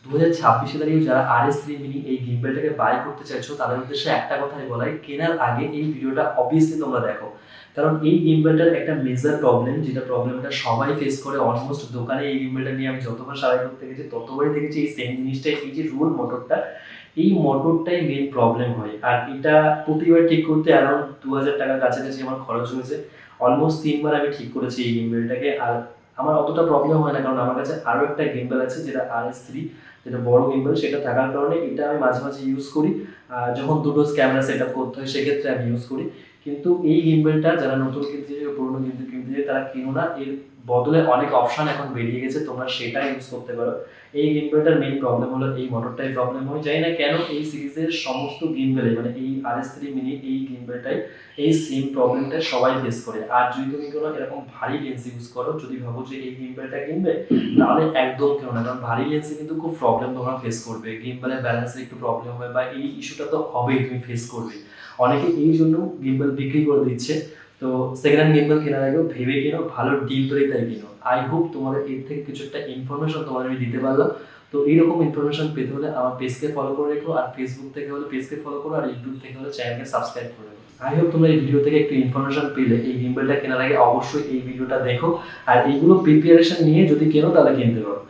2026 দাঁড়িয়ে যারা RS3 mini এই গিম্বেলটাকে বাই করতে চাইছো তাদের উদ্দেশ্যে একটা কথাই বলাই, কেনার আগে এই ভিডিওটা অবভিয়াসলি তোমরা দেখো। কারণ এই গিম্বেলটার একটা মেজর প্রবলেম, যেটা প্রবলেমটা সবাই ফেস করে। অলমোস্ট দোকানে এই গিম্বেলটা নিয়ে আমি যতবার সারাই করতে গেছি ততবারই দেখেছি এই সেম জিনিসটাই, এই যে রোল মোটরটা, এই মোটরটাই মেন প্রবলেম হয়। আর এটা প্রতিবার ঠিক করতে অ্যারাউন্ড 2000 টাকার কাছাকাছি আমার খরচ হয়েছে। অলমোস্ট 3বার আমি ঠিক করেছি এই গিম্বেলটাকে। আর আমার অতটা প্রবলেম হয় না, কারণ আমার কাছে আরও একটা গিম্বেল আছে যেটা RS3, যেটা বড় গিম্বেল। সেটা থাকার কারণে এটা আমি মাঝে মাঝে ইউজ করি। যখন দুটো ক্যামেরা সেট আপ করতে হয় সেক্ষেত্রে আমি ইউজ করি। কিন্তু এই গিম্বেলটা যারা নতুন কিনতে চাই, পুরোনো কিনতে চাই, তারা কিনো না। এর বদলে অনেক অপশন এখন বেরিয়ে গেছে, তোমরা সেটা ইউজ করতে পারো। এই গিম্বেলটার মেইন প্রবলেম হলো এই মোটরটাই প্রবলেম হয়। জানি না কেন এই সিরিজের সমস্ত গিম্বেলে, মানে এই RS3 মিনি এই গিম্বেলটাই এই সেম প্রবলেমটা সবাই ফেস করে। আর যদি তুমি কোনো এরকম ভারী লেন্স ইউজ করো, যদি ভাবো যে এই গিম্বেলটা কিনবে, তাহলে একদম কেন না। কারণ ভারী লেন্সে কিন্তু খুব প্রবলেম তোমরা ফেস করবে, গিম্বেলের ব্যালেন্সে একটু প্রবলেম হবে, বা এই ইস্যুটা তো হবেই, তুমি ফেস করবে। অনেকে এই জন্য গিম্বেল বিক্রি করে দিচ্ছে। তো সেকেন্ড হ্যান্ড গিম্বেল কেনার আগেও ভেবে কিনো, ভালো ডিল করে তাই কিনো। আই হোপ তোমাদের এর থেকে কিছু একটা ইনফরমেশন তোমাদের আমি দিতে পারলাম। তো এইরকম ইনফরমেশন পেতে হলে আমার পেজকে ফলো করে রেখো, আর ফেসবুক থেকে হলে পেজকে ফলো করো, আর ইউটিউব থেকে হলে চ্যানেলকে সাবস্ক্রাইব করে রেখো। আই হোপ তোমরা এই ভিডিও থেকে একটু ইনফরমেশন পেলে। এই গিম্বেলটা কেনার আগে অবশ্যই এই ভিডিওটা দেখো, আর এইগুলো প্রিপারেশন নিয়ে যদি কেনো তাহলে কিনতে পারো।